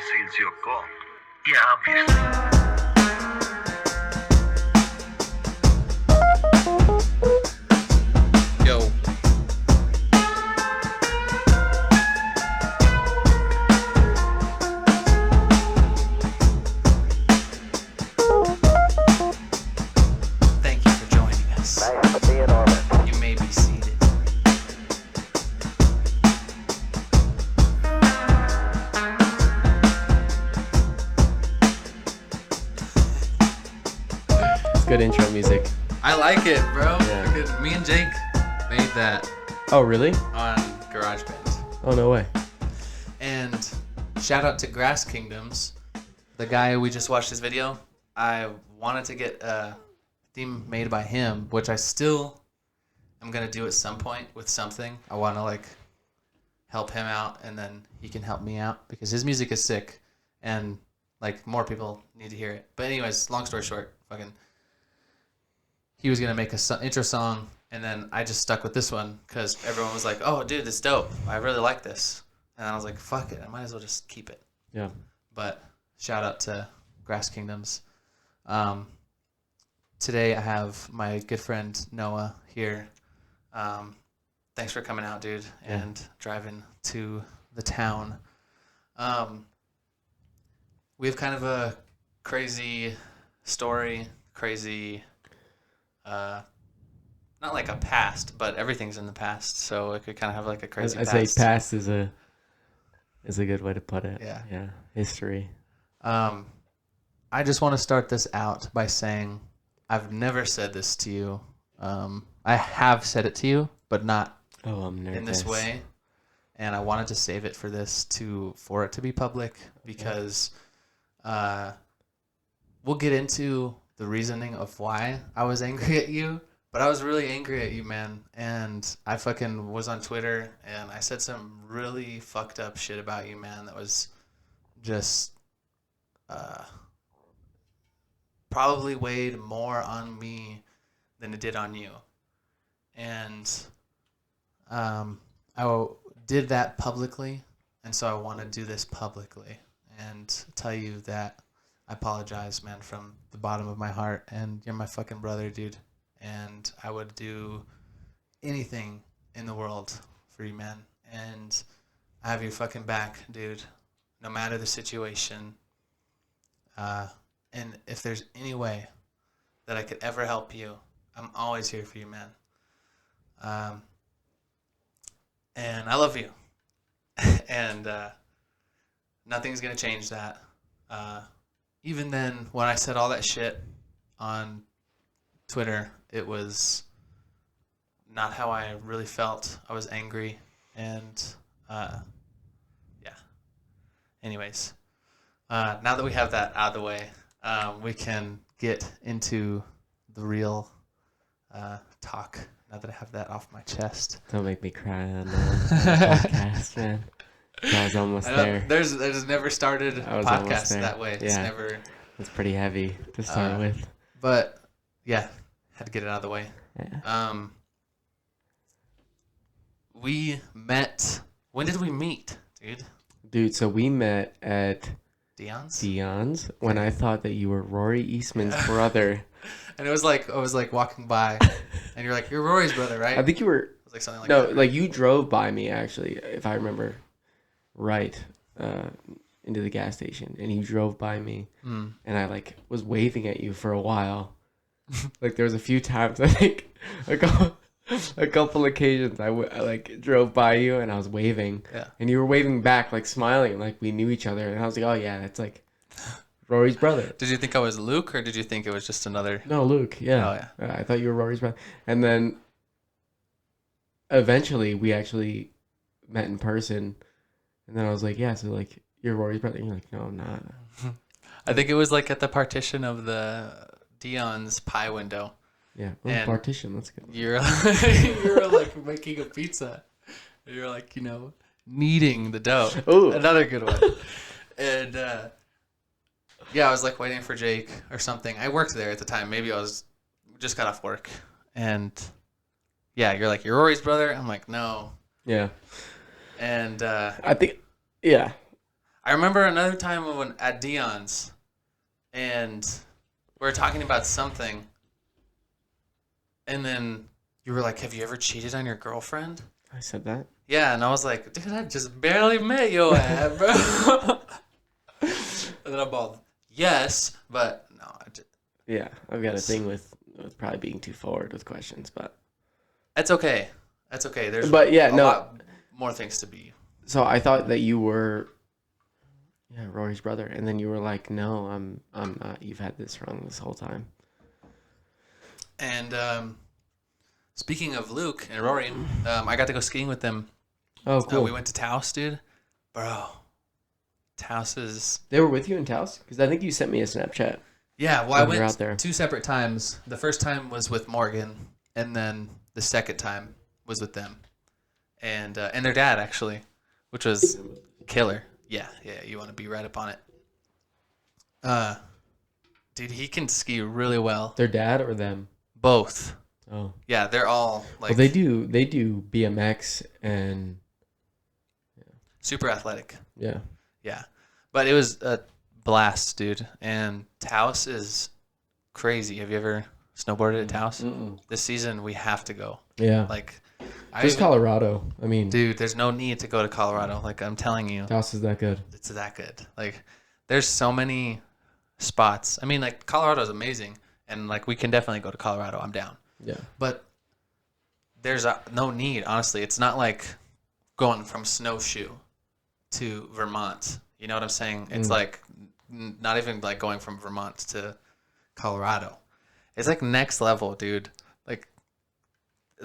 silenzio.com. Yeah, Yo. Thank you for joining us. Nice to be in orbit. You may be seated. It's good intro music. I like it, bro. Yeah. Good. Me and Jake made that Oh, really? on GarageBand. Oh, no way. And shout out to Grass Kingdoms, the guy we just watched his video. I wanted to get a theme made by him, which I still am gonna do at some point with something. I want to like help him out, and then he can help me out because his music is sick, and like more people need to hear it. But anyways, long story short, he was gonna make a intro song, and then I just stuck with this one because everyone was like, "Oh, dude, this is dope. I really like this." And I was like, fuck it, I might as well just keep it. Yeah. But shout out to Grass Kingdoms. Today I have my good friend Noah here. Thanks for coming out, dude, and driving to the town. We have kind of a crazy story, not like a past, but everything's in the past, so it could kind of have like a crazy I'd past. say past is a good way to put it. Yeah. Yeah. History. I just want to start this out by saying I've never said this to you. I have said it to you, but not Oh, I'm nervous. in this way. And I wanted to save it for it to be public because we'll get into the reasoning of why I was angry at you. But I was really angry at you, man. And I fucking was on Twitter and I said some really fucked up shit about you, man. That was just probably weighed more on me than it did on you. And did that publicly. And so I want to do this publicly and tell you that I apologize, man, from the bottom of my heart. And you're my fucking brother, dude. And I would do anything in the world for you, man. And I have your fucking back, dude. No matter the situation. And if there's any way that I could ever help you, I'm always here for you, man. And I love you. And nothing's going to change that. Even then, when I said all that shit on Twitter, it was not how I really felt. I was angry, and yeah. Anyways, now that we have that out of the way, we can get into the real talk. Now that I have that off my chest. Don't make me cry on the podcast, man. I was almost there. There's never started a I was almost podcast there. that way. It's Yeah. never. It's pretty heavy to start with. But yeah, had to get it out of the way. Yeah. We met. When did we meet, dude? Dude, so we met at Dion's? when I thought that you were Rory Eastman's brother. And it was like I was like walking by, and you're like, "You're Rory's brother, right?" I think you were. It was like something like No, that. like you drove by me actually, if I remember right, into the gas station, and you drove by me, and I like was waving at you for a while. Like there was a few times, I think, a couple occasions I like drove by you and I was waving, Yeah. and you were waving back, like smiling, like we knew each other, and I was like, oh yeah, that's like Rory's brother. Did you think I was Luke, or did you think it was just another? No, Luke. Yeah. Oh, I thought you were Rory's brother. And then eventually we actually met in person. And then I was like, yeah, so like you're Rory's brother. And you're like, no, I'm not. I think it was like at the partition of the Dion's pie window. Yeah. And- Partition. That's good. You're you're like making a pizza. You're like, kneading the dough. Ooh. Another good one. And yeah, I was like waiting for Jake or something. I worked there at the time. Maybe I was just got off work. And yeah, you're like, "You're Rory's brother?" I'm like, "No." Yeah. And I think, yeah. I remember another time when at Dion's, and we were talking about something, and then you were like, "Have you ever cheated on your girlfriend?" I said that. Yeah, and I was like, "Dude, I just barely met your ass, bro." And then I'm bald. Yes, but no. Yeah, I've got a thing with probably being too forward with questions, but That's okay. That's okay. There's But yeah, a no. lot more things to be. So I thought that you were, yeah, Rory's brother, and then you were like, "No, I'm not. You've had this wrong this whole time." And speaking of Luke and Rory, I got to go skiing with them. Oh, cool. We went to Taos, dude. Bro, Taos is... They were with you in Taos? Because I think you sent me a Snapchat. Yeah, well, I When you're went out there. 2 separate times. The first time was with Morgan, and then the second time was with them. And their dad, actually, which was killer. Yeah, you want to be right up on it. Dude, he can ski really well. Their dad or them? Both. Oh. Yeah, they're all like Well, they do BMX and super athletic. yeah. Yeah, but it was a blast, dude. And Taos is crazy. Have you ever snowboarded at Taos? Mm-mm. This season we have to go. Yeah. Like, Just Colorado. I mean, dude, there's no need to go to Colorado. Like, I'm telling you, Taos is that good. it's that good. Like, there's so many spots. I mean, like, Colorado is amazing, and like we can definitely go to Colorado. I'm down. Yeah. But there's no need, honestly. It's not like going from Snowshoe to Vermont. You know what I'm saying? It's like not even like going from Vermont to Colorado. It's like next level, dude. Like,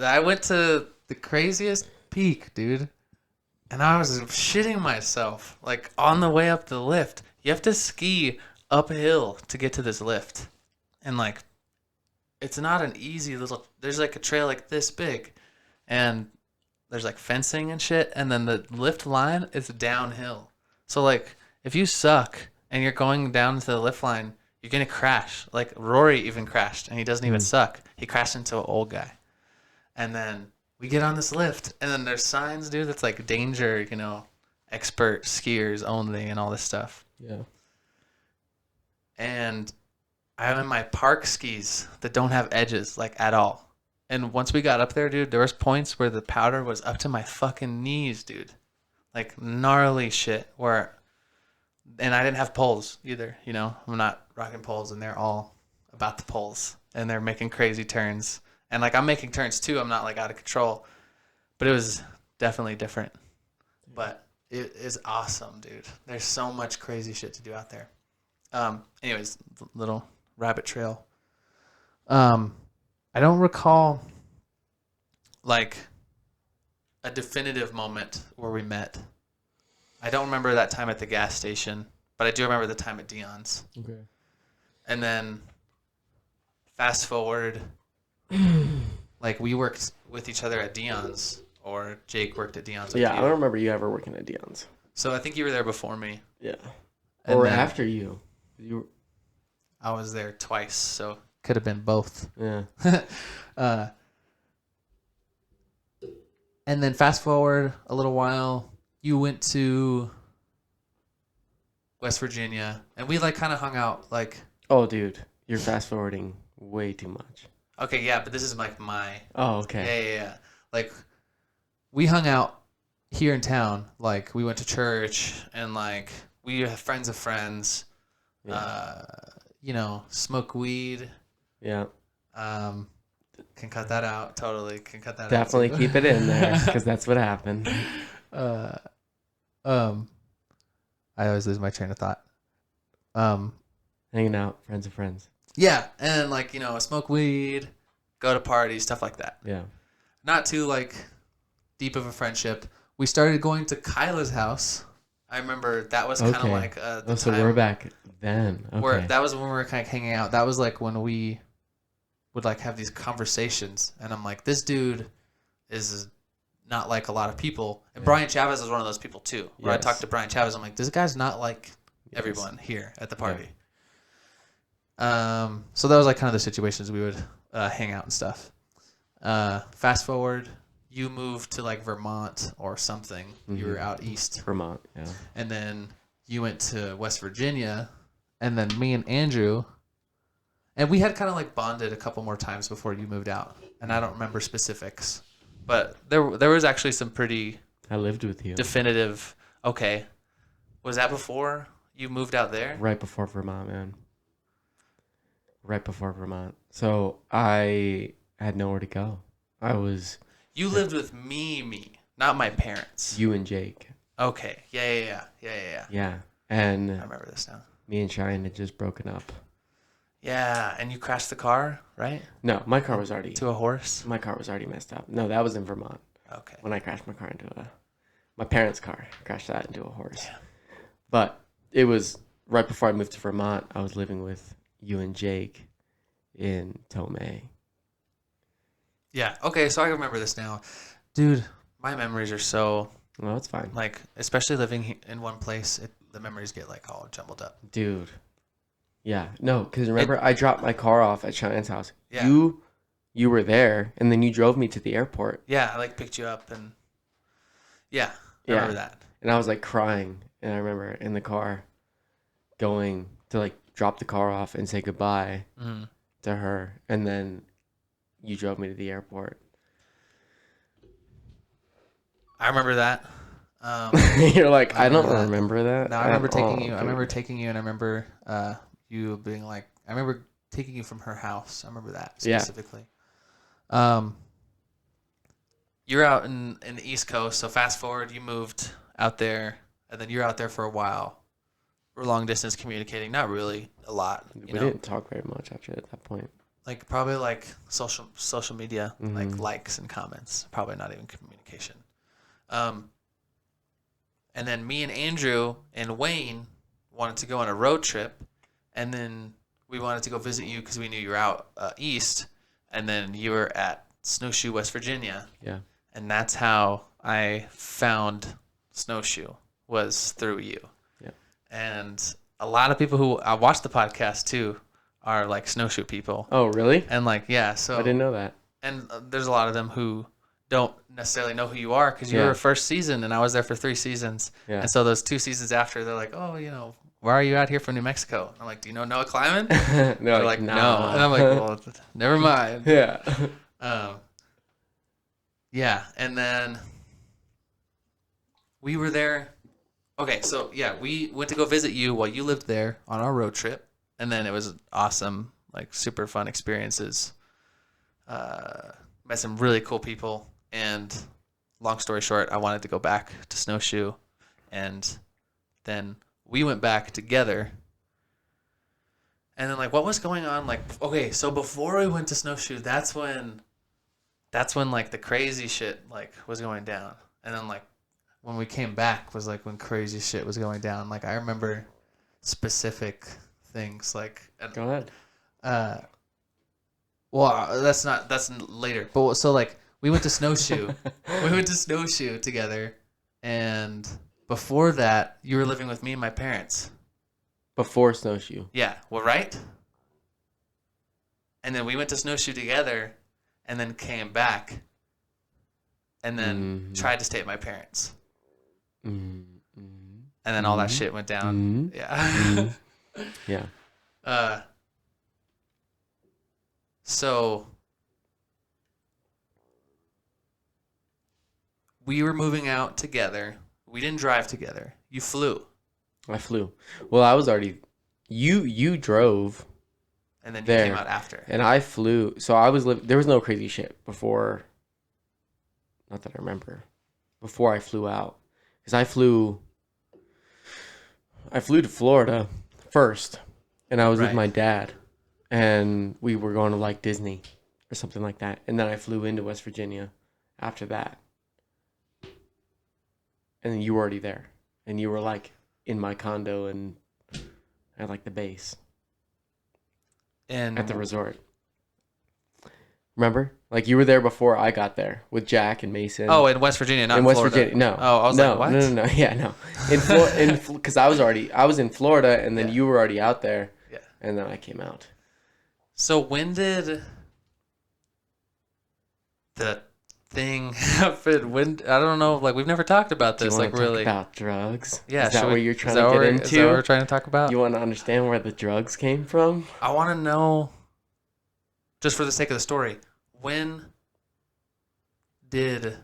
I went to the craziest peak, dude, and I was shitting myself. Like, on the way up the lift, you have to ski uphill to get to this lift. And like, it's not an easy little, there's like a trail like this big, and there's like fencing and shit, and then the lift line is downhill. So like, if you suck and you're going down to the lift line, you're gonna crash. Like, Rory even crashed, and he doesn't even suck. He crashed into an old guy. And then we get on this lift, and then there's signs, dude, that's like danger, you know, expert skiers only and all this stuff. Yeah. And I'm in my park skis that don't have edges, like, at all. And once we got up there, dude, there was points where the powder was up to my fucking knees, dude. Like, gnarly shit where... And I didn't have poles either, you know? I'm not rocking poles, and they're all about the poles. And they're making crazy turns. And, like, I'm making turns, too. I'm not, like, out of control. But it was definitely different. But it is awesome, dude. There's so much crazy shit to do out there. Anyways, little rabbit trail. I don't recall, like, a definitive moment where we met. I don't remember that time at the gas station, but I do remember the time at Dion's. Okay. And then fast forward, like, we worked with each other at Dion's, or Jake worked at Dion's with Yeah, I you. don't remember you ever working at Dion's. So I think you were there before me. Yeah. And Or then after you. You. I was there twice, so could have been both. Yeah. And then fast forward a little while, you went to West Virginia, and we, like, kind of hung out, like... Oh, dude, you're fast forwarding way too much. Okay, yeah, but this is, like, my... Oh, okay. Yeah. Like, we hung out here in town. Like, we went to church, and, like, we have friends of friends. Yeah. You know, smoke weed. Yeah. Can cut that out. Totally can cut that Definitely out. keep it in there because that's what happened. I always lose my train of thought. Hanging out, friends of friends. Yeah, and, like, you know, smoke weed, go to parties, stuff like that. Yeah. Not too, like, deep of a friendship. We started going to Kyla's house. I remember that was kind of Okay. like the Oh, so time we're back then. where Okay. that was when we were kind of hanging out. That was like when we would, like, have these conversations, and I'm like, this dude is not like a lot of people. And Brian Chavez is one of those people too. Where I Yes. talked to Brian Chavez, I'm like, this guy's not like everyone here at the party. So that was, like, kind of the situations we would hang out and stuff. Fast forward, you moved to, like, Vermont or something. You were out east, Vermont, yeah. and then you went to West Virginia, and then me and Andrew, and we had kind of like bonded a couple more times before you moved out, and I don't remember specifics, but there was actually some pretty I lived with you definitive. Okay, was that before you moved out there? right before Vermont, man. Right before Vermont. So I had nowhere to go. You lived with me, not my parents. You and Jake. Okay, yeah. Yeah. And I remember this now. me and Cheyenne had just broken up. Yeah, and you crashed the car, right? No, my car was already messed up. No, that was in Vermont. Okay. When I crashed my parents' car, crashed that into a horse. Damn. But it was right before I moved to Vermont. I was living with you and Jake in Tomei. Yeah. Okay, so I remember this now, dude. My memories are so Well, that's fine. like, especially living in one place, the memories get like all jumbled up. Dude. Yeah. No, because remember, I dropped my car off at Cheyenne's house. Yeah. You were there, and then you drove me to the airport. Yeah, I like picked you up and I remember that. And I was like crying. And I remember in the car going to like drop the car off and say goodbye to her. And then you drove me to the airport. I remember that. You're like, I don't remember that. remember that. No, I remember taking you. Dude. I remember taking you, and I remember you being like, I remember taking you from her house. I remember that specifically. Yeah. You're out in the East Coast, so fast forward, you moved out there, and then you're out there for a while. We're long distance communicating, not really a lot. We didn't talk very much after that point. Like probably like social media, like likes and comments. Probably not even communication. And then me and Andrew and Wayne wanted to go on a road trip, and then we wanted to go visit you because we knew you were out east, and then you were at Snowshoe, West Virginia. Yeah. And that's how I found Snowshoe, was through you. Yeah. And a lot of people who watch the podcast too are like Snowshoe people. Oh, really? And like, yeah, so I didn't know that. And there's a lot of them who don't necessarily know who you are because you were first season and I was there for 3 seasons. Yeah. And so those 2 seasons after, they're like, oh, why are you out here from New Mexico? And I'm like, do you know Noah Kleiman? They're like, nah. no. And I'm like, well, never mind. Yeah. Yeah. And then we were there. Okay. So yeah, we went to go visit you while you lived there on our road trip. And then it was awesome, like super fun experiences. Met some really cool people. And long story short, I wanted to go back to Snowshoe. And then we went back together. And then like, what was going on? Like, okay, so before we went to Snowshoe, that's when like the crazy shit like was going down. And then like when we came back was like when crazy shit was going down. Like I remember specific things like. Go ahead. Well, that's later. But so like we went to Snowshoe. We went to Snowshoe together, and before that, you were living with me and my parents. Before Snowshoe. Yeah, well, right? And then we went to Snowshoe together and then came back and then tried to stay at my parents. And then all that shit went down. Yeah. Yeah. So we were moving out together. We didn't drive together. You flew. I flew. Well, I was already. You drove. And then you there, came out after. And I flew. So I was there was no crazy shit before. Not that I remember. Before I flew out, because I flew to Florida first, and I was with my dad, and we were going to like Disney or something like that, and then I flew into West Virginia after that, and then you were already there, and you were like in my condo and at like the base. And at the resort. Remember? Like you were there before I got there with Jack and Mason. Oh, in West Virginia, not in West Florida. Virginia. No. Oh, I was like, what? No. Yeah, no. Because I was in Florida, and then you were already out there. Yeah. And then I came out. So when did the thing happened. When I don't know, like we've never talked about Do you this. want Like to talk really. about drugs? Yeah. Is that should what we- you're is trying that to what get we're- Is that what into? we're trying to talk about? You want to understand where the drugs came from? I want to know, just for the sake of the story, when did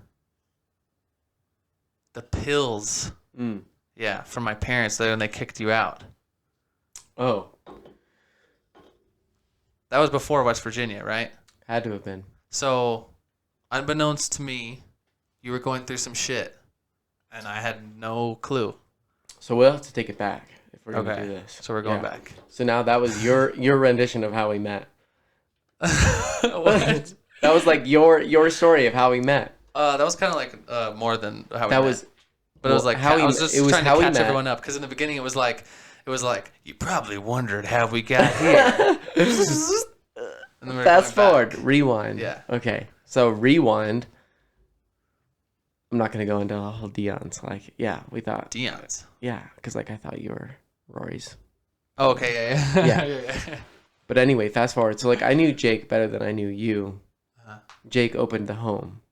the pills, from my parents, when they kicked you out? Oh, That was before West Virginia, right? had to have been. So, unbeknownst to me, you were going through some shit, and I had no clue. So we'll have to take it back if we're gonna Okay. do this. So we're going Yeah. back. So now that was your rendition of how we met. What? That was like your story of how we met. That was kind of like more than how we That met. was But it was like how I was just it was trying how to we catch met. everyone up because in the beginning it was like you probably wondered how we got here. And then we were Fast going forward, back. rewind. Yeah. Okay. So rewind. I'm not gonna go into the whole Dion's. Like, yeah, we thought. Dion's. Yeah, because like I thought you were Rory's. Oh, okay, yeah. Yeah. yeah. But anyway, fast forward. So like I knew Jake better than I knew you. Uh-huh. Jake opened the home,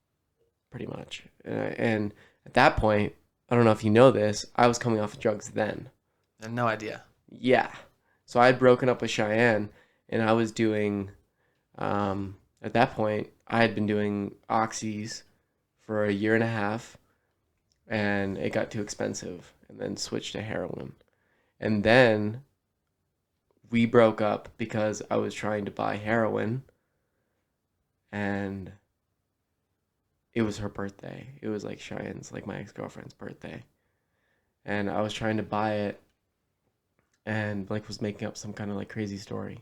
pretty much. And at that point, I don't know if you know this, I was coming off of drugs then. I had no idea. Yeah. So I had broken up with Cheyenne, and I was doing, at that point, I had been doing oxys for a year and a half, and it got too expensive, and then switched to heroin. And then we broke up because I was trying to buy heroin, and it was her birthday. It was like Cheyenne's, like my ex-girlfriend's birthday. And I was trying to buy it and like was making up some kind of like crazy story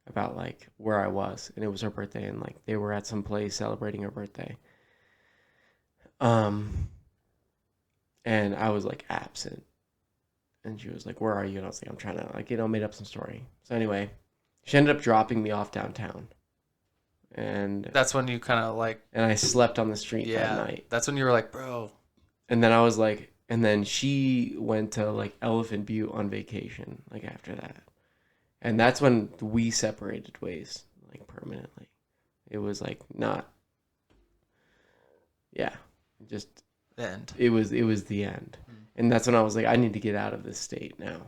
about like where I was, and it was her birthday, and like they were at some place celebrating her birthday. And I was like absent. And she was like, "Where are you?" And I was like, "I'm trying to like, made up some story." So anyway, she ended up dropping me off downtown. And That's when you kind of like, I slept on the street that night. That's when you were like, bro. And then I was like, and then she went to like Elephant Butte on vacation, like after that. And that's when we separated ways, like permanently. It was like not, yeah, just, The end. it was the end. And that's when I was like, I need to get out of this state now.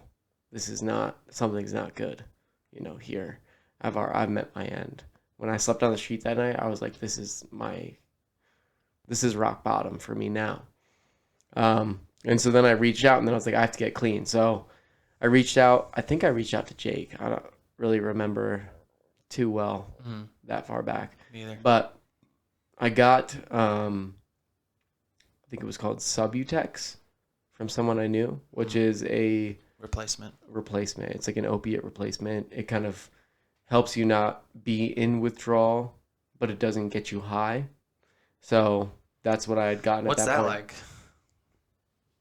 This is not, something's not good, here. I've met my end. When I slept on the street that night, I was like, this is rock bottom for me now. And so then I reached out, and then I was like, I have to get clean. So I reached out. I think I reached out to Jake. I don't really remember too well that far back. Neither. But I got, I think it was called Subutex from someone I knew, which is a Replacement. It's like an opiate replacement. It kind of helps you not be in withdrawal, but it doesn't get you high. So that's what I had gotten What's at that that point. like?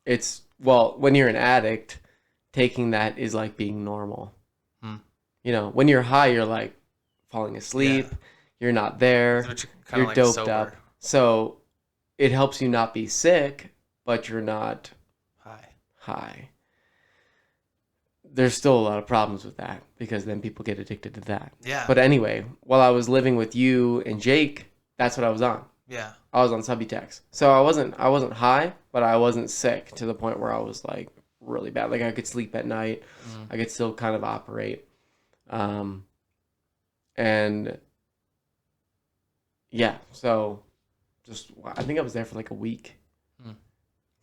It's, well, when you're an addict, taking that is like being normal. When you're high, you're like falling asleep. Yeah. You're not there. But You're like doped sober. up. So it helps you not be sick, but you're not high. There's still a lot of problems with that because then people get addicted to that. Yeah. But anyway, while I was living with you and Jake, that's what I was on. Yeah. I was on Subutex. So I wasn't high, but I wasn't sick to the point where I was like really bad. Like I could sleep at night. I could still kind of operate. And yeah, so just, I think I was there for like a week.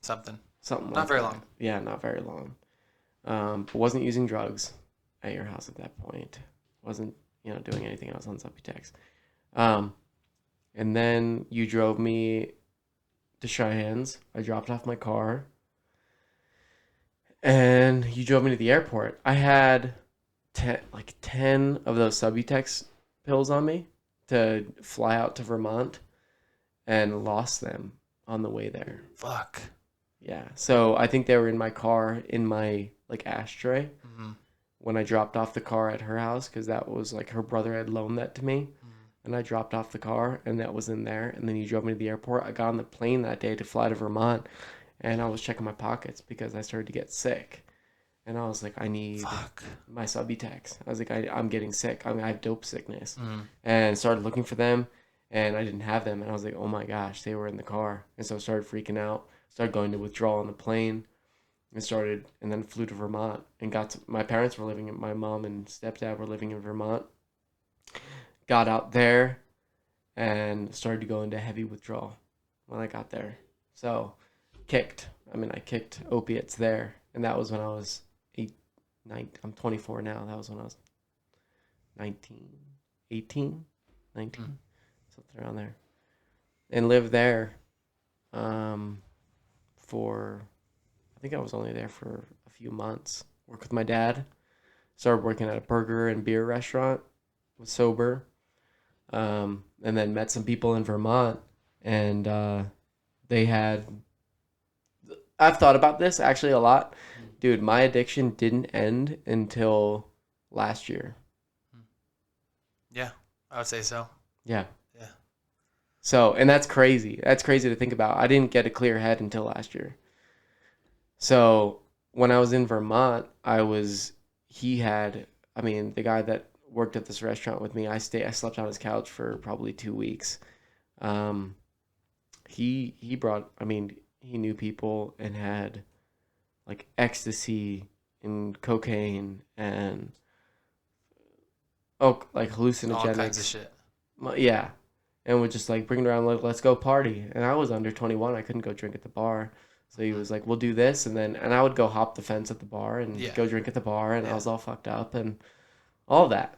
Something. Something Not like very that. long. Yeah, not very long. But wasn't using drugs at your house at that point. Wasn't, doing anything else on Subutex. And then you drove me to Cheyenne's. I dropped off my car. And you drove me to the airport. I had 10 of those Subutex pills on me to fly out to Vermont, and lost them on the way there. Fuck. Yeah. So I think they were in my car in my like ashtray when I dropped off the car at her house, because that was like her brother had loaned that to me. And I dropped off the car, and that was in there. And then you drove me to the airport. I got on the plane that day to fly to Vermont, and I was checking my pockets because I started to get sick. And I was like, I need my Subutex. I was like, I'm getting sick. I have dope sickness. And started looking for them. and I didn't have them, and I was like, oh my gosh, they were in the car, and so I started freaking out. Started going to withdrawal on the plane, and then flew to Vermont and my parents were living in, my mom and stepdad were living in Vermont. Got out there and started to go into heavy withdrawal when I got there. So I kicked opiates there, and that was when I was 9. I'm 24 now. That was when I was 19, 18, 19, something around there, and lived there for, I think I was only there for a few months. Worked with my dad. Started working at a burger and beer restaurant. Was sober. And then met some people in Vermont, and I've thought about this actually a lot. Dude, my addiction didn't end until last year. Yeah, I would say so. Yeah. Yeah. So, and that's crazy. That's crazy to think about. I didn't get a clear head until last year. So, when I was in Vermont, the guy that worked at this restaurant with me, I slept on his couch for probably 2 weeks. He knew people and had like ecstasy and cocaine and like hallucinogenics. All kinds of shit. Yeah. And would just like bring it around, like, let's go party. And I was under 21. I couldn't go drink at the bar. So he was like, we'll do this. And I would go hop the fence at the bar and go drink at the bar. And I was all fucked up and all that.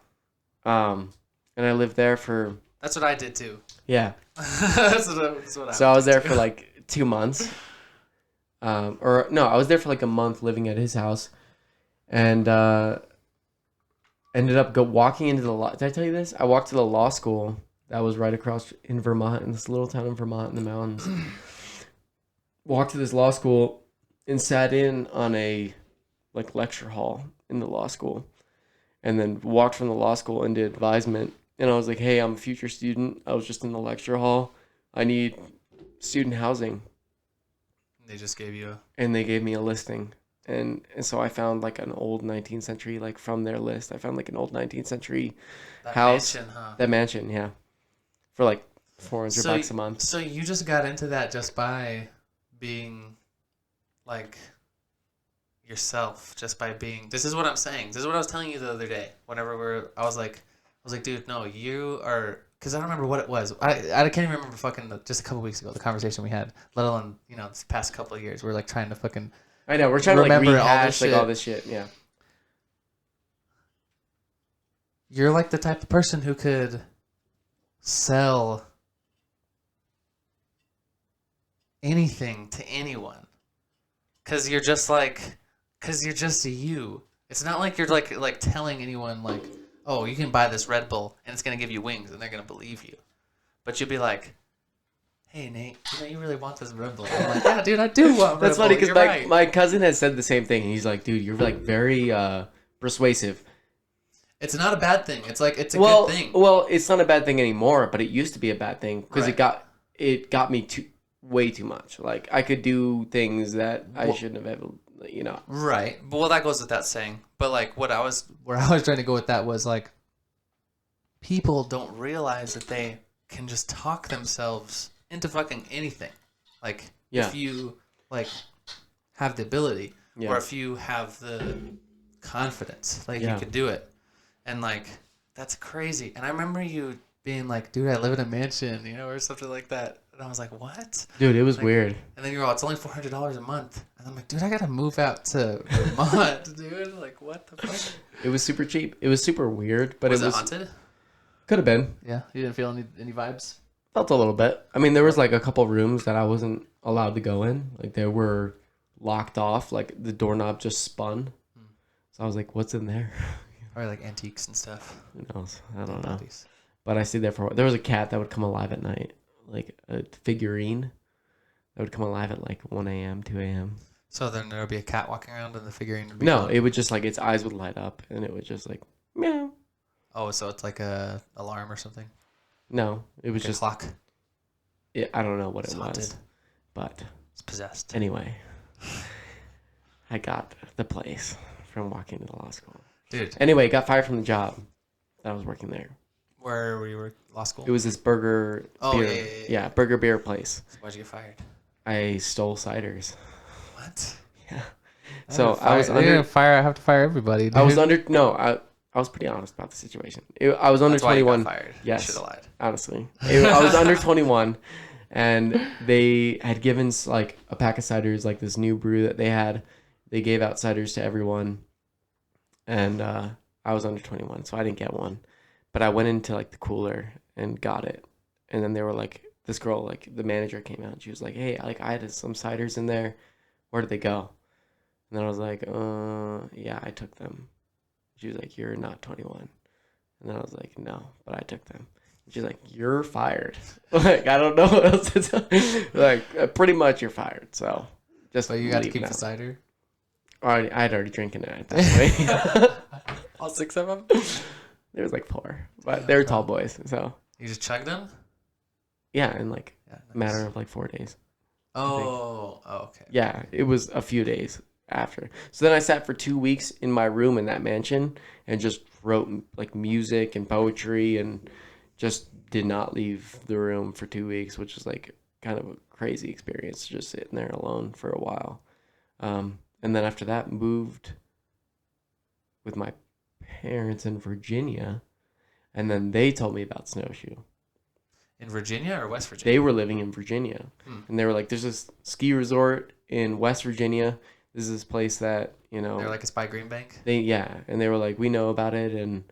And I lived there for... That's what I did too. Yeah. That's what So I was there for like 2 months. I was there for like a month living at his house. And ended up walking into the law. Did I tell you this? I walked to the law school that was right across in Vermont, in this little town in Vermont in the mountains. Walked to this law school and sat in on a like lecture hall in the law school, and then walked from the law school into advisement. And I was like, hey, I'm a future student. I was just in the lecture hall. I need student housing. They just gave you And they gave me a listing. And so I found like an old 19th century, like from their list, I found like an old 19th century house. Mansion, huh? That mansion, yeah. For like $400 a month. So you just got into that just by being like yourself, just by being, this is what I'm saying. This is what I was telling you the other day. Whenever I was like, dude, no, you are, because I don't remember what it was. I can't even remember fucking just a couple weeks ago, the conversation we had, let alone, this past couple of years. We're like trying to fucking, I know, we're trying to like remember rehash all this shit, yeah. You're like the type of person who could sell anything to anyone. Because you're just you. It's not like you're like telling anyone like, oh, you can buy this Red Bull and it's going to give you wings and they're going to believe you. But you'll be like, hey, Nate, you really want this Red Bull. I'm like, yeah, dude, I do want Red Bull. That's funny because right. my cousin has said the same thing. He's like, dude, you're like very persuasive. It's not a bad thing. It's like, it's a good thing. Well, it's not a bad thing anymore, but it used to be a bad thing because Right. it got me way too much. Like I could do things that I shouldn't have ever, Right. Well, that goes with that saying. But like where I was trying to go with that was like, people don't realize that they can just talk themselves into fucking anything. Like if you like have the ability or if you have the confidence, like you could do it. And like that's crazy. And I remember you being like, dude, I live in a mansion, or something like that. And I was like, what? Dude, it was weird. And then you're all, it's only $400 a month. And I'm like, dude, I gotta move out to Vermont, dude. Like, what the fuck? It was super cheap. It was super weird, but Was it haunted? Could have been. Yeah, you didn't feel any vibes? Felt a little bit. I mean, there was like a couple rooms that I wasn't allowed to go in. Like they were locked off. Like the doorknob just spun. So I was like, what's in there? Or like antiques and stuff. Who knows? I don't know. Bodies. But I stayed there for a while. There was a cat that would come alive at night. Like a figurine that would come alive at like 1 a.m., 2 a.m. So then there would be a cat walking around and the figurine would be No, gone? it would just like its eyes would light up and it would just like meow. Oh, so it's like a alarm or something? No, it was Like just a clock? I don't know what It's it haunted. was. But It's possessed. anyway, I got the place from walking to the law school. Dude, Anyway, got fired from the job that I was working there. Where we were law school. It was this burger Oh, beer. yeah. Burger beer place. Why'd you get fired? I stole ciders. What? Yeah. So I was They're under. gonna fire. I have to fire everybody. Dude. I was under. No, I was pretty honest about the situation. I was under That's why you 21. got fired. Yes. You should have lied. Honestly, I was under 21, and they had given like a pack of ciders, like this new brew that they had. They gave out ciders to everyone, and I was under 21, so I didn't get one. But I went into like the cooler and got it, and then they were like, this girl, like the manager came out, and she was like, "Hey, like I had some ciders in there. Where did they go?" And then I was like, yeah, I took them." She was like, "You're not 21." And then I was like, "No, but I took them." And she's like, "You're fired." Like, I don't know what else to tell. Like, pretty much you're fired. So just But you got to leave keep now. the cider. I'd already drinking it at that point. All 6 of them? There was like 4, but Yeah, they were tall boys. So You just chugged them? yeah, in like Yeah. a matter of like 4 days. Oh, okay. Yeah, it was a few days after. So then I sat for 2 weeks in my room in that mansion and just wrote like music and poetry and just did not leave the room for 2 weeks, which was like kind of a crazy experience, just sitting there alone for a while. And then after that, moved with my parents in Virginia, and then they told me about Snowshoe. In Virginia or West Virginia? They were living in Virginia, and they were like, "There's this ski resort in West Virginia. This is this place that, you know." They're like, it's by Green Bank? And they were like, "We know about it, and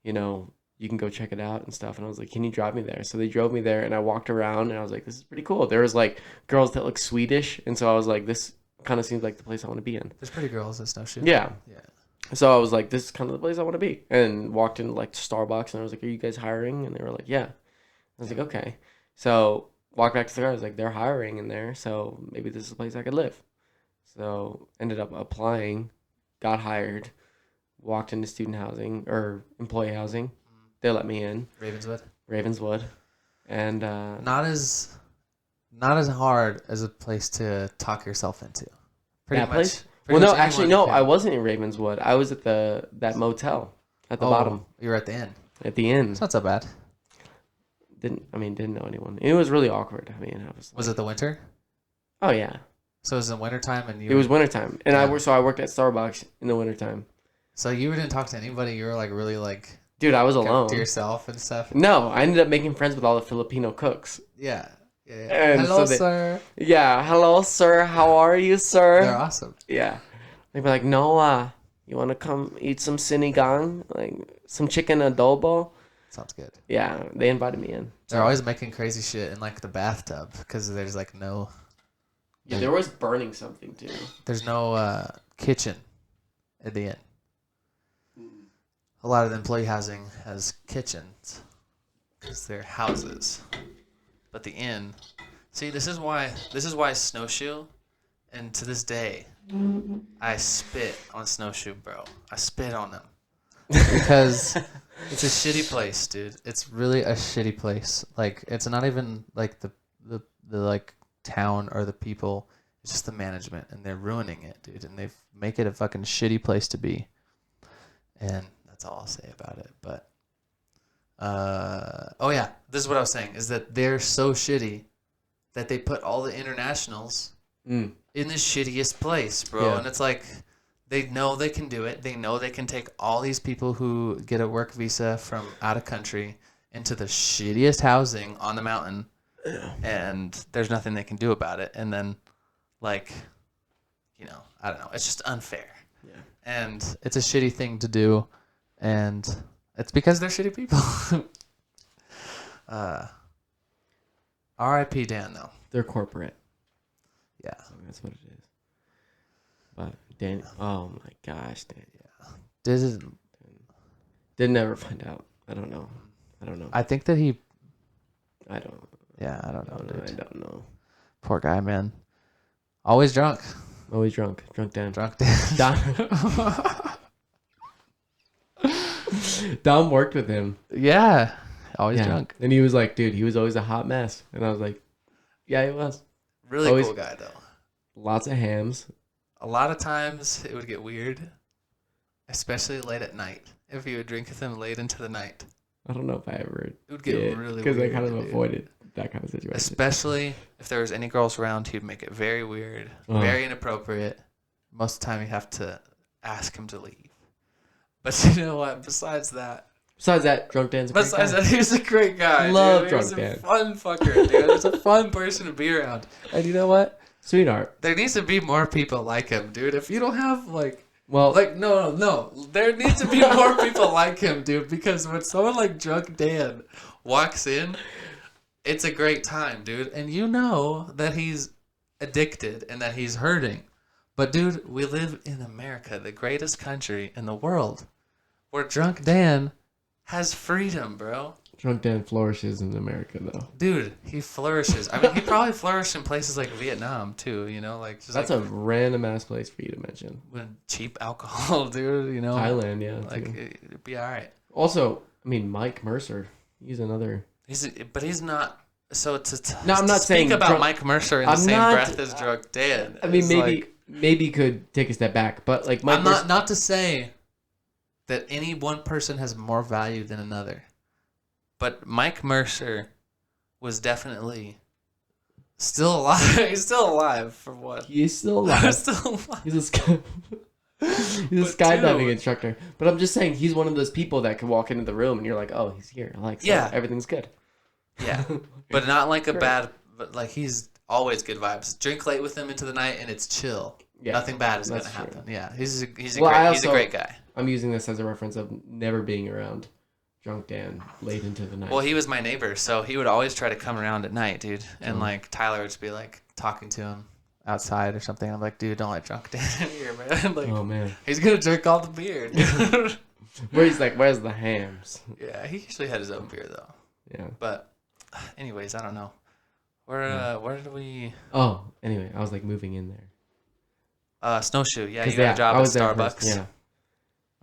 you know, you can go check it out and stuff." And I was like, "Can you drive me there?" So they drove me there, and I walked around, and I was like, "This is pretty cool." There was like girls that look Swedish, and so I was like, "This kind of seems like the place I want to be in." There's pretty girls at Snowshoe. Yeah. Yeah. So I was like, "This is kind of the place I want to be," and walked into like Starbucks, and I was like, "Are you guys hiring?" And they were like, "Yeah." I was like, "Okay." So walked back to the car. I was like, "They're hiring in there, so maybe this is a place I could live." So ended up applying, got hired, walked into student housing or employee housing. They let me in, Ravenswood, and Not as hard as a place to talk yourself into. Pretty That much. place? Pretty well, no, much actually, anyone no, can. I wasn't in Ravenswood. I was at that motel at the bottom You were at the inn. at the inn. It's not so bad. Didn't know anyone. It was really awkward. I mean, I was. Was it the winter? Oh yeah, So it was in wintertime and you it was wintertime, and Yeah. I worked at Starbucks in the wintertime. So you didn't talk to anybody, you were like really like Dude, I was kept alone. to yourself and stuff. No, I ended up making friends with all the Filipino cooks. Yeah. Yeah. And Hello, so they- sir. Yeah, hello, sir. How are you, sir? They're awesome. Yeah. They'd be like, Noah, you want to come eat some sinigang? Like, some chicken adobo? Sounds good. Yeah, they invited me in. They're always making crazy shit in like the bathtub because there's like no Yeah, they're always burning something, too. there's no kitchen at the inn. A lot of the employee housing has kitchens because they're houses, but the inn. See, this is why Snowshoe, and to this day, I spit on Snowshoe, bro. I spit on them because it's a shitty place, dude. It's really a shitty place. Like, it's not even like the like town or the people. It's just the management, and they're ruining it, dude. And they make it a fucking shitty place to be. And that's all I'll say about it. But oh yeah, this is what I was saying: is that they're so shitty that they put all the internationals in the shittiest place, bro. Yeah. And it's like they know they can do it. They know they can take all these people who get a work visa from out of country into the shittiest housing on the mountain, and there's nothing they can do about it. And then, like, you know, I don't know. It's just unfair. Yeah. And it's a shitty thing to do, and it's because they're shitty people. R.I.P. Dan, though. They're corporate. Yeah. That's what it is. But Dan, oh my gosh, Dan. This is, Didn't ever find out. I don't know. I think that he. I don't. Yeah, I don't know, I dude. don't know. Poor guy, man. Always drunk. Always drunk. Drunk Dan. Drunk Dan. Dom worked with him. Yeah. Always Yeah. drunk. And he was like, dude, he was always a hot mess. And I was like, yeah, he was. Really Always- cool guy, though. Lots of hams. A lot of times it would get weird, especially late at night. If you would drink with him late into the night, I don't know if I ever It would get did, really because I weird, kind of dude. avoided that kind of situation. Especially if there was any girls around, he'd make it very weird, very inappropriate. Most of the time, you have to ask him to leave. But you know what? Besides that, Drunk Dan's a great Besides guy. that, he was a great guy. Love dude. He was Drunk a Dan. fun fucker, dude. He was a fun person to be around. And you know what? Sweetheart. There needs to be more people like him, dude. If you don't have Well, no. There needs to be more people like him, dude. Because when someone like Drunk Dan walks in, it's a great time, dude. And you know that he's addicted and that he's hurting. But dude, we live in America, the greatest country in the world, where Drunk Dan has freedom, bro. Drunk Dan flourishes in America, though. Dude, he flourishes. I mean, he probably flourished in places like Vietnam too. You know, like just That's a random ass place for you to mention. with cheap alcohol, dude. You know, Thailand, yeah. like too. it'd be all right. Also, I mean, Mike Mercer. He's another. But he's not. So No, I'm not to saying speak about Drunk- Mike Mercer in the I'm same not- breath as Drunk Dan. I mean, is maybe could take a step back, but like Mike I'm Mercer. not to say that any one person has more value than another, but Mike Mercer was definitely still alive. He's still alive for what? He is still alive. Still alive. He's a But skydiving dude- instructor. But I'm just saying he's one of those people that can walk into the room and you're like, oh, he's here. Like, so Yeah. everything's good. Yeah, but not like a Great. bad. But like he's always good vibes. Drink late with him into the night, and it's chill. Yeah, Nothing bad is gonna that's true. happen. Yeah, he's a Well, I he's a also- great guy. I'm using this as a reference of never being around Drunk Dan late into the night. Well, he was my neighbor, so he would always try to come around at night, dude. And like Tyler would just be like talking to him outside or something. I'm like, dude, don't let Drunk Dan in here, man. Like, Oh man, he's gonna drink all the beer. Dude. where he's like, where's the hams? Yeah, he usually had his own beer though. Yeah. But, anyways, I don't know. Where did we? Oh, anyway, I was like moving in there. Snowshoe. Yeah, 'Cause, you got a job I at was there Starbucks. first, yeah.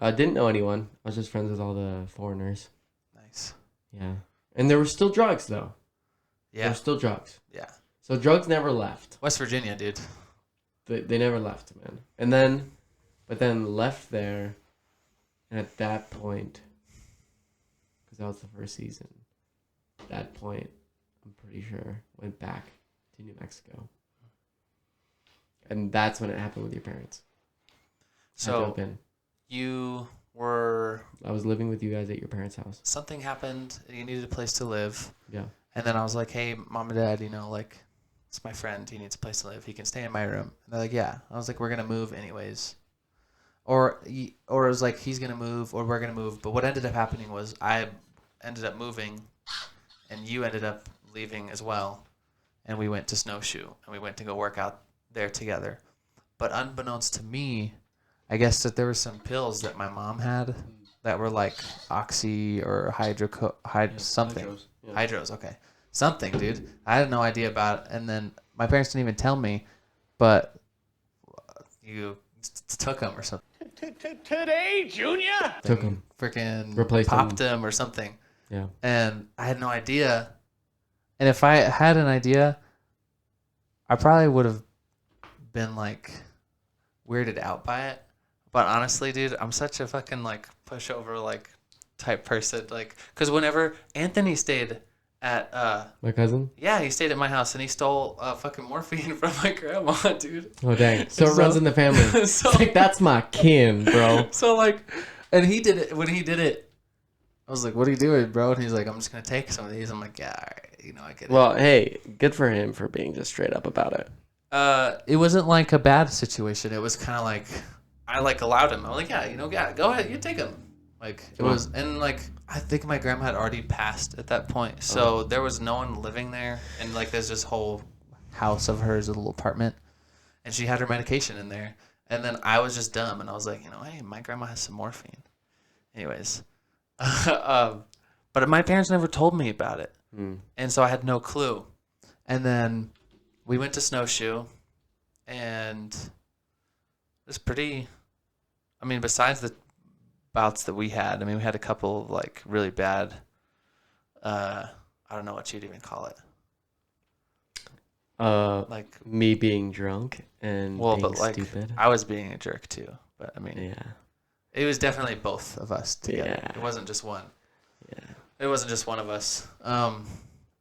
I didn't know anyone. I was just friends with all the foreigners. Nice. Yeah. And there were still drugs though. There Yeah. were still drugs. Yeah. So drugs never left. West Virginia, dude. They never left, man. And then, but then left there, and at that point, because that was the first season, at that point, I'm pretty sure, went back to New Mexico. And that's when it happened with your parents. I So jump in. you were I was living with you guys at your parents' house. something happened. You needed a place to live, Yeah. and then I was like, "Hey, mom and dad, you know, like, it's my friend. He needs a place to live. He can stay in my room." And they're like, "Yeah." I was like, "We're gonna move anyways," or it was like he's gonna move or we're gonna move. But what ended up happening was I ended up moving, and you ended up leaving as well, and we went to Snowshoe and we went to go work out there together. But unbeknownst to me, I guess that there were some pills that my mom had that were like oxy or something. Hydros, okay. Something, dude. I had no idea about it. And then my parents didn't even tell me, but you took them or something. Today, Junior? Took 'em. Freaking Replaced popped them or something. Yeah. And I had no idea. And if I had an idea, I probably would have been like weirded out by it. But honestly, dude, I'm such a fucking like pushover like type person. Like, because whenever Anthony stayed at My cousin? yeah, he stayed at my house and he stole fucking morphine from my grandma, dude. Oh, dang. So it runs in the family. So- It's like, that's my kin, bro. So like, and he did it when he did it. I was like, "What are you doing, bro?" And he's like, "I'm just gonna take some of these." I'm like, "Yeah, all right, you know, I get it." Well, hey, good for him for being just straight up about it. It wasn't like a bad situation. It was kind of like I like allowed him. I'm like, "Yeah, you know, yeah, go ahead, you take him." Like it was, and like I think my grandma had already passed at that point, so there was no one living there, and like there's this whole house of hers, a little apartment, and she had her medication in there, and then I was just dumb, and I was like, you know, hey, my grandma has some morphine. Anyways, but my parents never told me about it, and so I had no clue, and then we went to Snowshoe, and it was pretty. I mean, besides the bouts that we had, I mean, we had a couple of like really bad. I don't know what you'd even call it. Like, Me being drunk and well, being but like stupid. I was being a jerk too. But I mean, Yeah. it was definitely both of us together. Yeah. It wasn't just one. Yeah. It wasn't just one of us.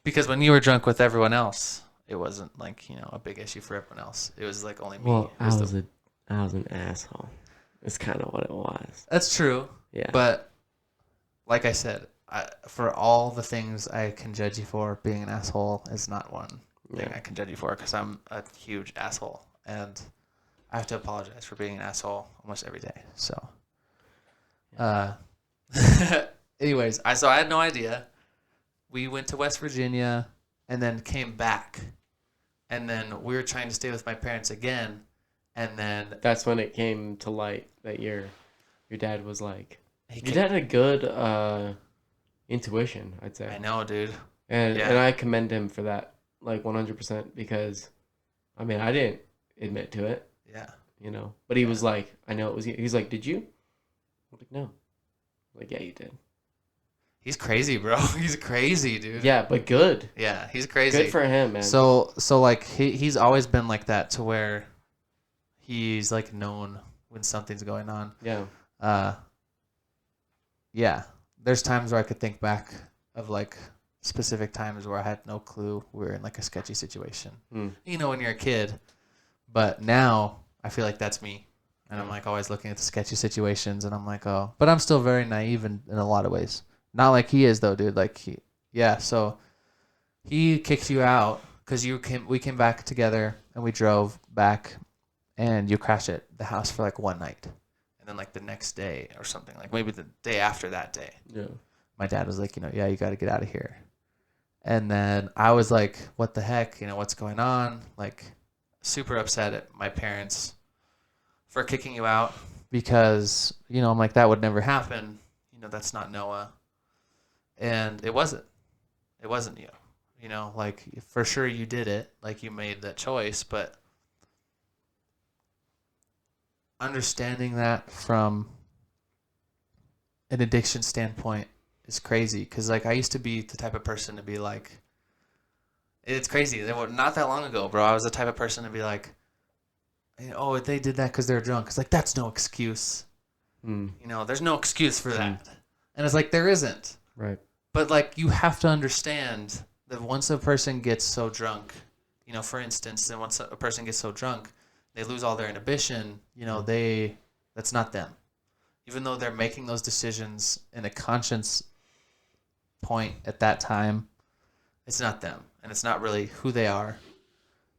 Because when you were drunk with everyone else, it wasn't like, a big issue for everyone else. It was like only me. Well, I was was an asshole. It's kind of what it was. That's true. Yeah. But like I said, for all the things I can judge you for, being an asshole is not one thing I can judge you for, because I'm a huge asshole. And I have to apologize for being an asshole almost every day. So, anyways, I had no idea. We went to West Virginia and then came back. And then we were trying to stay with my parents again. And then That's when it came to light that your dad was like, your dad had a good intuition, I'd say. I know, dude. And Yeah. and I commend him for that, like 100%, because, I mean, I didn't admit to it, Yeah. but he was like, I know it was you. He's like, did you? I'm like, no. I'm like, yeah, you did. He's crazy, bro. He's crazy, dude. Yeah, but good. Yeah, he's crazy. Good for him, man. So like he's always been like that, to where he's like known when something's going on. Yeah. Yeah. There's times where I could think back of like specific times where I had no clue we were in like a sketchy situation. Mm. When you're a kid. But now I feel like that's me. And I'm like always looking at the sketchy situations, and I'm like, oh, but I'm still very naive in a lot of ways. Not like he is though, dude. Like so he kicked you out because we came back together and we drove back, and you crashed at the house for like one night. And then like the next day or something, like maybe the day after that day, Yeah. my dad was like, yeah, you got to get out of here. And then I was like, what the heck? What's going on? Like super upset at my parents for kicking you out, because, I'm like, that would never happen. That's not Noah. And it wasn't you, like for sure you did it. Like you made that choice, but understanding that from an addiction standpoint is crazy. Cause like I used to be the type of person to be like, it's crazy. Not that long ago, bro, I was the type of person to be like, oh, they did that because they're drunk. It's like, that's no excuse. Mm. There's no excuse for that. And it's like, there isn't. Right. But like, you have to understand that once a person gets so drunk, for instance, and once a person gets so drunk, they lose all their inhibition. That's not them. Even though they're making those decisions in a conscience point at that time, it's not them. And it's not really who they are.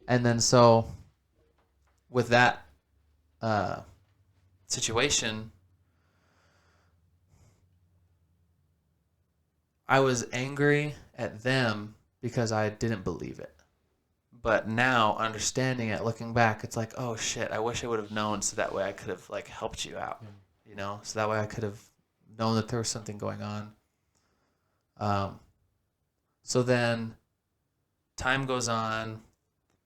And then so with that situation, I was angry at them because I didn't believe it. But now, understanding it, looking back, it's like, oh shit, I wish I would have known, so that way I could have like helped you out. So that way I could have known that there was something going on. So then time goes on.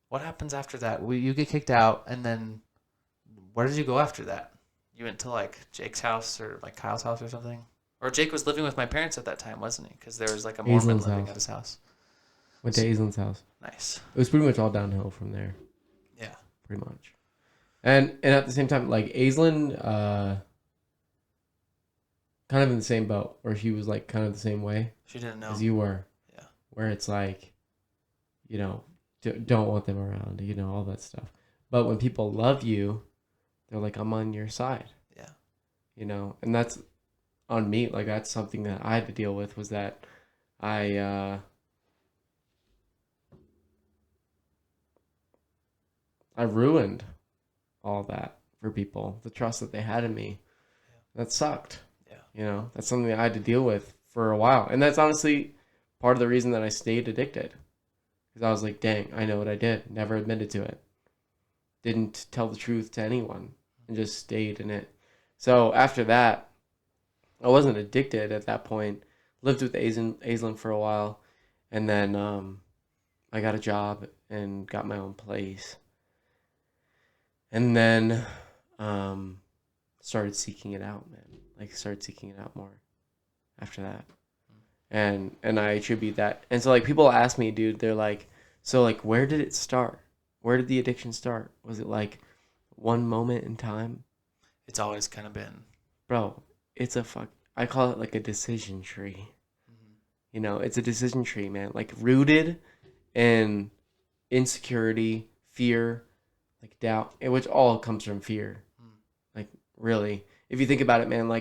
What happens after that? You get kicked out, and then where did you go after that? You went to like Jake's house or like Kyle's house or something? Or Jake was living with my parents at that time, wasn't he? Because there was like a Mormon Aislin's living house. at his house. Went to Aislin's house. Nice. It was pretty much all downhill from there. Yeah. Pretty much. And at the same time, like Aislinn, kind of in the same boat, where she was like kind of the same way She didn't know. as you were. Yeah. Where it's like, don't want them around, all that stuff. But when people love you, they're like, I'm on your side. Yeah. And that's on me. Like that's something that I had to deal with, was that I ruined all that for people, the trust that they had in me. That sucked. Yeah. That's something that I had to deal with for a while. And that's honestly part of the reason that I stayed addicted. Because I was like, dang, I know what I did. Never admitted to it. Didn't tell the truth to anyone. And just stayed in it. So after that, I wasn't addicted at that point. Lived with Aislinn for a while. And then I got a job and got my own place. And then started seeking it out, man. Like started seeking it out more after that. And I attribute that. And so like people ask me, dude, they're like, so like where did it start? Where did the addiction start? Was it like one moment in time? It's always kind of been. Bro, it's I call it like a decision tree. You know, it's a decision tree, man. Like rooted in insecurity, fear, like doubt, which all comes from fear. Like really, if you think about it, man,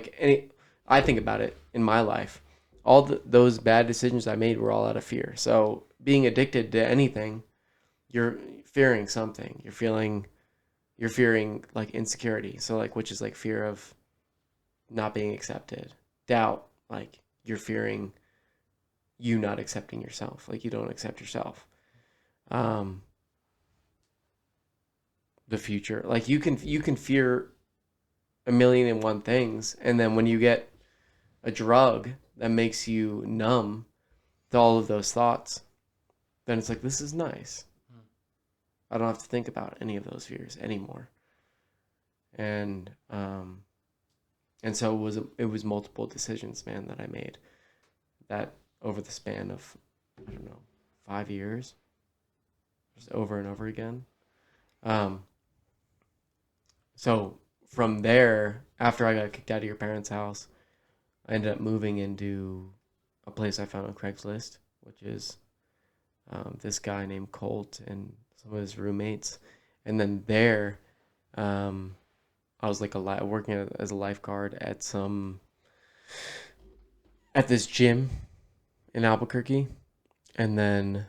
I think about it in my life. All those bad decisions I made were all out of fear. So being addicted to anything, you're fearing something. You're fearing like insecurity. So like, which is like fear of not being accepted. Doubt, like you're fearing you not accepting yourself. Like you don't accept yourself. The future, like you can fear a million and one things, and then when you get a drug that makes you numb to all of those thoughts, then it's like, this is nice. I don't have to think about any of those fears anymore. And so it was multiple decisions, man, that I made that over the span of, I don't know, 5 years, just over and over again. So from there, after I got kicked out of your parents' house, I ended up moving into a place I found on Craigslist, which is this guy named Colt and some of his roommates. And then there, I was like working as a lifeguard at this gym in Albuquerque, and then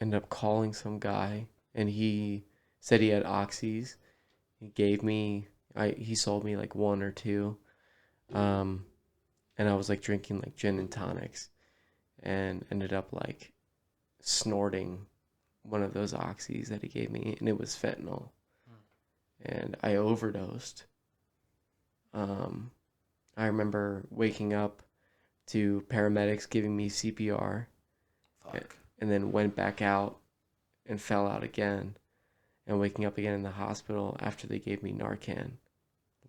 ended up calling some guy, and he said he had oxys. He sold me like one or two, and I was like drinking like gin and tonics, and ended up like snorting one of those oxys that he gave me, and it was fentanyl, and I overdosed. I remember waking up to paramedics giving me CPR. Fuck. And then went back out and fell out again, and waking up again in the hospital after they gave me Narcan.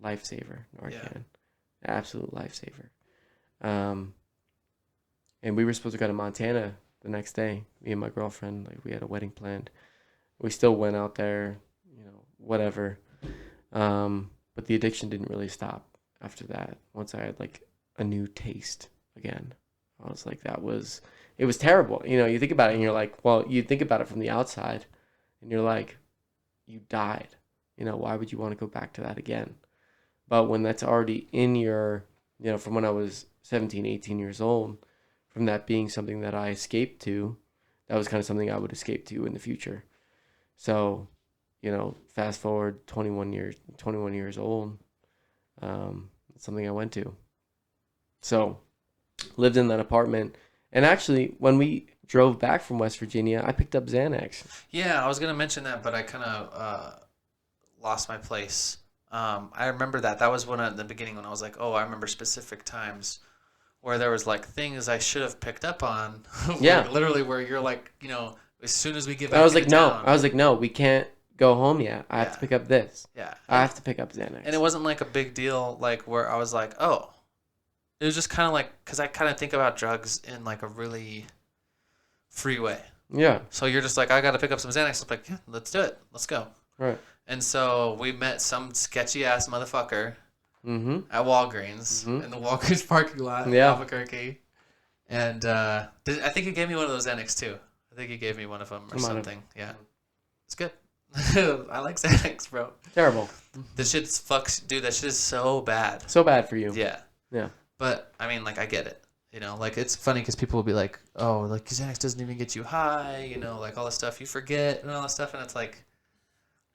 Lifesaver, Narcan. Yeah. Absolute lifesaver. And we were supposed to go to Montana the next day, me and my girlfriend. Like, we had a wedding planned. We still went out there, whatever. But the addiction didn't really stop after that. Once I had like a new taste again, I was like, it was terrible. You think about it and you're like, well, you think about it from the outside and you're like, you died. Why would you want to go back to that again? But when that's already in your, from when I was 17, 18 years old, from that being something that I escaped to, that was kind of something I would escape to in the future. So, fast forward 21 years old, it's something I went to. So, lived in that apartment. And actually, when we drove back from West Virginia, I picked up Xanax. Yeah, I was gonna mention that, but I kind of lost my place. I remember that. That was at the beginning when I was like, oh, I remember specific times where there was like things I should have picked up on. Yeah. Literally where you're like, as soon as we get back I was into like, town, no. I was like, no, we can't go home yet. I have to pick up this. Yeah. I have to pick up Xanax. And it wasn't like a big deal, like where I was like, oh. It was just kind of like, because I kind of think about drugs in like a really free way. Yeah. So you're just like, I got to pick up some Xanax. I'm like, yeah, let's do it. Let's go. Right. And so we met some sketchy ass motherfucker Mm-hmm. at Walgreens in the Walgreens parking lot in Albuquerque. And I think he gave me one of those Xanax too. I think he gave me one of them or something. Yeah. It's good. I like Xanax, bro. Terrible. This shit fucks, dude, that shit is so bad. So bad for you. Yeah. Yeah. But, I mean, like, I get it. Like, it's funny because people will be like, oh, like, Xanax doesn't even get you high, like, all this stuff you forget and all this stuff. And it's like,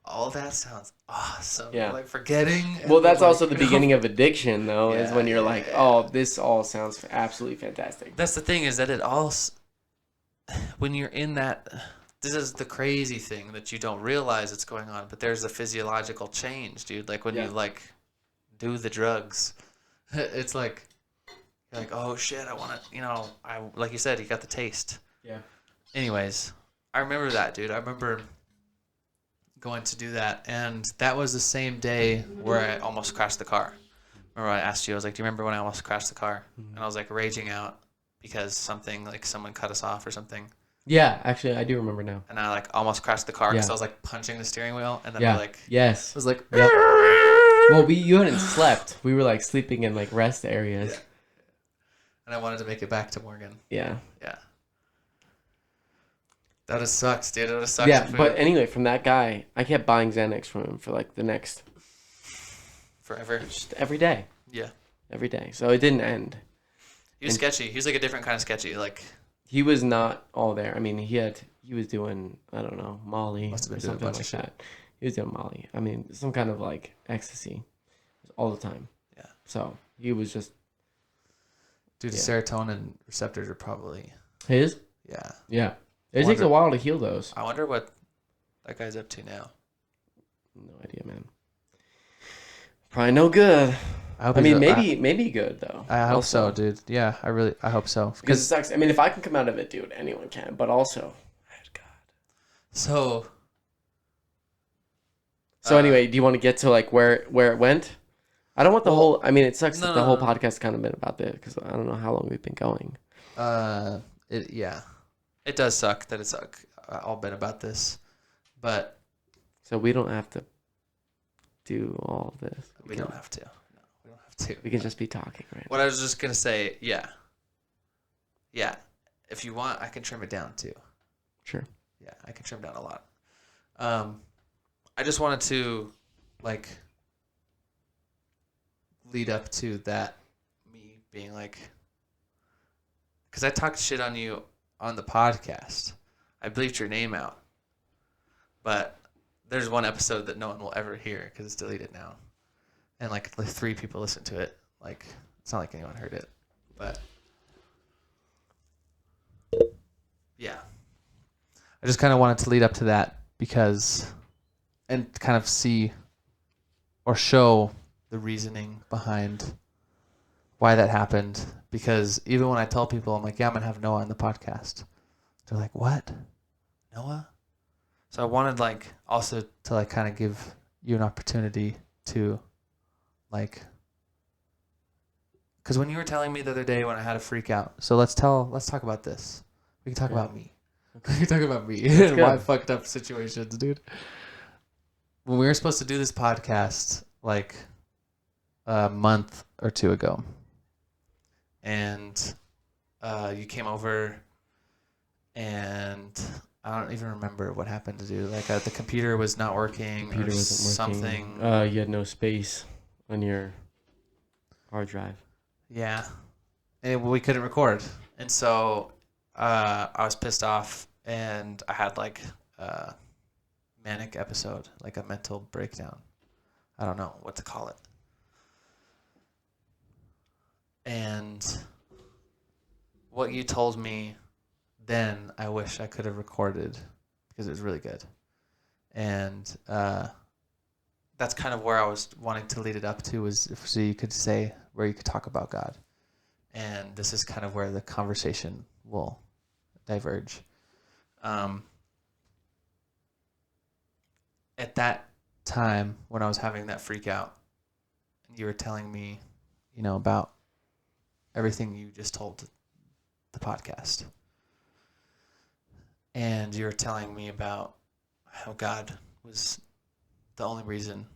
all that sounds awesome. Yeah. Like, forgetting. Well, that's also the beginning of addiction, though, is when you're like, yeah. oh, this all sounds absolutely fantastic. That's the thing, is that it all, when you're in that, this is the crazy thing that you don't realize it's going on, but there's a physiological change, dude. Like, when you, like, do the drugs, it's like, you're like, oh shit, I want to, like you said, you got the taste. Yeah. Anyways, I remember that, dude. I remember going to do that, and that was the same day where I almost crashed the car. Remember I asked you, I was like, do you remember when I almost crashed the car? And I was like raging out because someone cut us off or something. Yeah, actually, I do remember now. And I like almost crashed the car because Yeah. I was like punching the steering wheel, and then Yeah. I like, Yes. was like, Yep. Well, you hadn't slept. We were like sleeping in like rest areas. and I wanted to make it back to Morgan. Yeah. Yeah. That would have sucked, dude. It would have sucked. Yeah, if we- but anyway, from that guy, I kept buying Xanax from him for like the next, forever. just every day. Yeah. Every day. So it didn't end. He was And- sketchy. He was like a different kind of sketchy. Like, He was not all there. I mean, he was doing, I don't know, Molly Must have been or doing a something bunch like of shit. that. He was doing Molly. I mean, some kind of like ecstasy all the time. Yeah. So he was just dude, Yeah. serotonin receptors are probably, his. yeah. Yeah. It takes a Wonder- while to heal those. I wonder what that guy's up to now. No idea, man. Probably no good. hope I mean, he's- maybe good though. I hope so, Also. dude. Yeah, I hope so. Because it Because sucks. I mean, if I can come out of it, dude, anyone can. But also, God. so So Uh, anyway, do you want to get to like where it went? I don't want the Well, whole. I mean, it sucks no, that the no, whole no. podcast kind of been about this because I don't know how long we've been going. it does suck that it's all been about this, but So we don't have to do all of this. we don't have to. No, we don't have to. We can just be talking, right? What I was just gonna say, yeah. If you want, I can trim it down too. Sure. Yeah, I can trim down a lot. I just wanted to, like, lead up to that, me being like, because I talked shit on you on the podcast. I bleeped your name out, but there's one episode that no one will ever hear because it's deleted now, and like 3 people listen to it. Like, it's not like anyone heard it, but yeah. I just kind of wanted to lead up to that because, and kind of see or show the reasoning behind why that happened. Because even when I tell people, I'm like, yeah, I'm going to have Noah on the podcast. They're like, what? Noah? So I wanted like also to like kind of give you an opportunity to like, because when you were telling me the other day when I had a freak out, so let's talk about this. We can talk about me. We can talk about me and good. my fucked up situations, dude. When we were supposed to do this podcast like a month or 2 ago, and you came over, and I don't even remember what happened to do. Like the computer was not working Computer or wasn't working. something. You had no space on your hard drive. Yeah, and we couldn't record, and so I was pissed off, and I had like a manic episode, like a mental breakdown. I don't know what to call it. And what you told me then, I wish I could have recorded because it was really good. And that's kind of where I was wanting to lead it up to, was so you could say where you could talk about God. And this is kind of where the conversation will diverge. At that time, when I was having that freak out, you were telling me, about everything you just told the podcast. And you were telling me about how God was the only reason,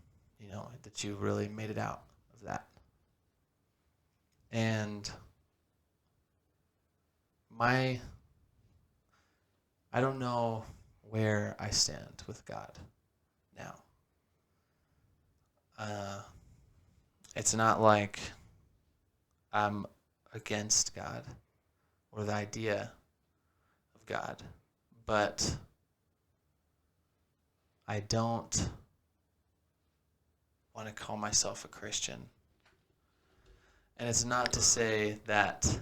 that you really made it out of that. And I don't know where I stand with God now. It's not like I'm against God or the idea of God, but I don't want to call myself a Christian. And it's not to say that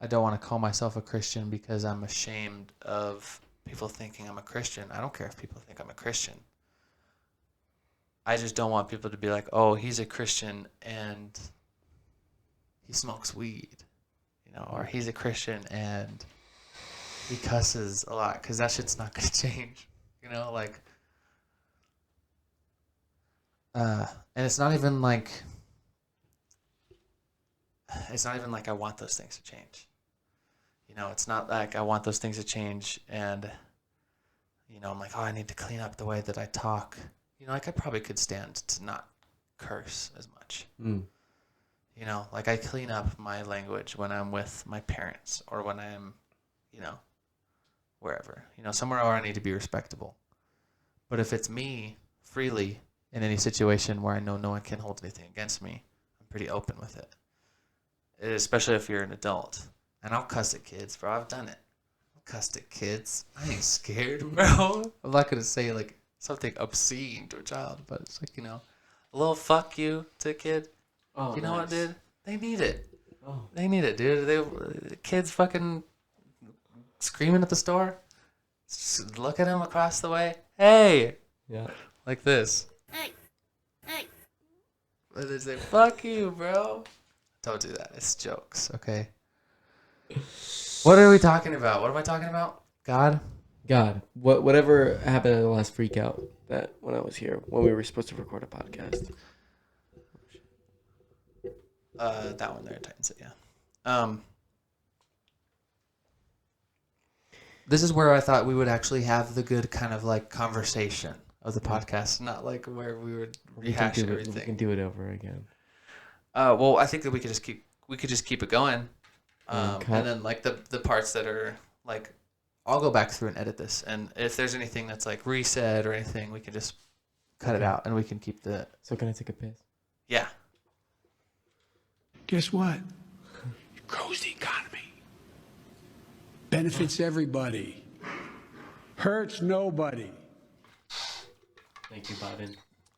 I don't want to call myself a Christian because I'm ashamed of people thinking I'm a Christian. I don't care if people think I'm a Christian. I just don't want people to be like, oh, he's a Christian and he smokes weed, or he's a Christian and he cusses a lot, because that shit's not going to change, and it's not even like I want those things to change. It's not like I want those things to change and, I'm like, oh, I need to clean up the way that I talk. Like I probably could stand to not curse as much. You know, like I clean up my language when I'm with my parents or when I'm, you know, wherever. You know, somewhere where I need to be respectable. But if it's me freely in any situation where I know no one can hold anything against me, I'm pretty open with it. Especially if you're an adult. And I'll cuss at kids, bro. I've done it. I'll cuss at kids. I ain't scared, bro. I'm not going to say, like, something obscene to a child, but it's like, you know, a little fuck you to a kid. Oh, You know what, dude? They need it. Oh. They need it, dude. The kids fucking screaming at the store. Just look at him across the way. Hey! Yeah. Like this. But they say, fuck you, bro. Don't do that. It's jokes, okay? What are we talking about? What am I talking about? God? God, whatever happened at the last freak out that when I was here, when we were supposed to record a podcast. That one there tightens it, yeah. This is where I thought we would actually have the good kind of like conversation of the podcast, not like where we would rehash We everything. can do it over again. Well, I think that we could just keep it going, cut. and then like the parts that are like, I'll go back through and edit this, and if there's anything that's like reset or anything, we can just cut it out, and we can keep the So can I take a piss? yeah. Guess what? It grows the economy. Benefits everybody. Hurts nobody. Thank you, Biden.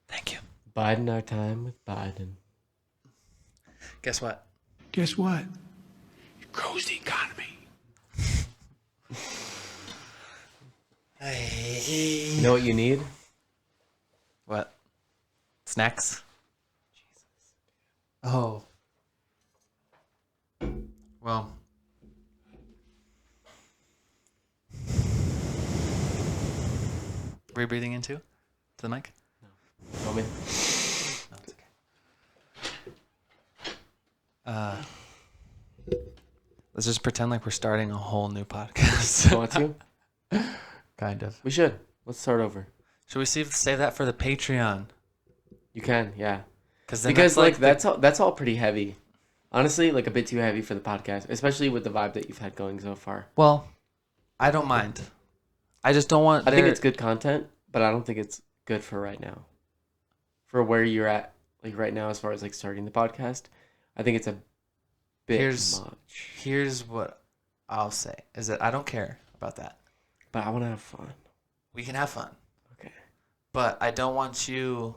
Thank you. Biden our time with Biden. Guess what? Guess what? It grows the economy. You know what you need? What? Snacks? Jesus. Oh. Well. Were you breathing into? To the mic? Want me? No, it's okay. Let's just pretend like we're starting a whole new podcast. You want to? Kind of. We should. Let's start over. Should we save that for the Patreon? You can, yeah. Because Because like that's all pretty heavy. Honestly, like a bit too heavy for the podcast, especially with the vibe that you've had going so far. Well, I don't mind. I just don't want. I think it's good content, but I don't think it's good for right now. For where you're at, like right now, as far as like starting the podcast, I think it's a bit much. Here's what I'll say: is that I don't care about that. But I want to have fun. We can have fun, Okay. but I don't want you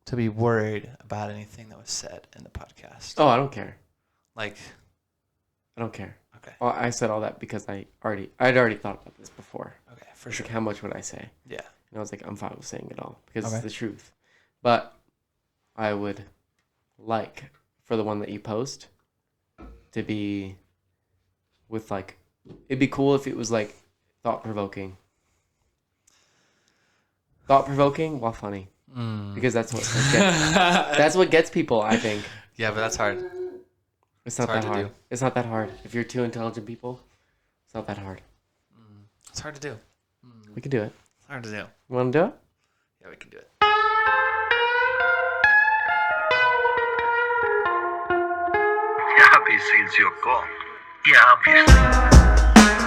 to be worried about anything that was said in the podcast. Oh, I don't care. Like, I don't care. okay, Well, I said all that because I'd already thought about this before. okay, for It's sure. like, how much would I say? Yeah. And I was like, I'm fine with saying it all because Okay. it's the truth. But I would like for the one that you post to be with like, it'd be cool if it was like thought-provoking. Thought-provoking while funny. Because that's what that's what gets people, I think. Yeah, but that's hard. It's not hard that to hard. do. It's not that hard. If you're two intelligent people, it's not that hard. It's hard to do. We can do it. It's hard to do. You want to do it? Yeah, we can do it. Yeah, obviously it's your call. Yeah, obviously.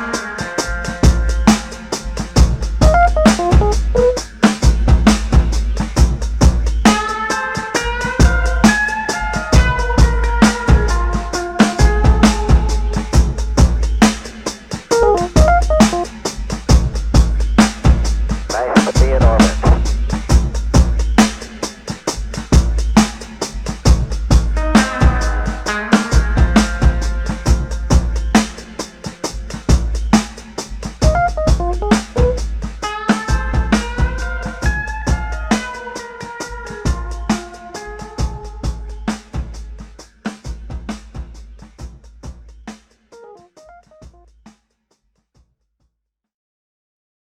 Nice to be in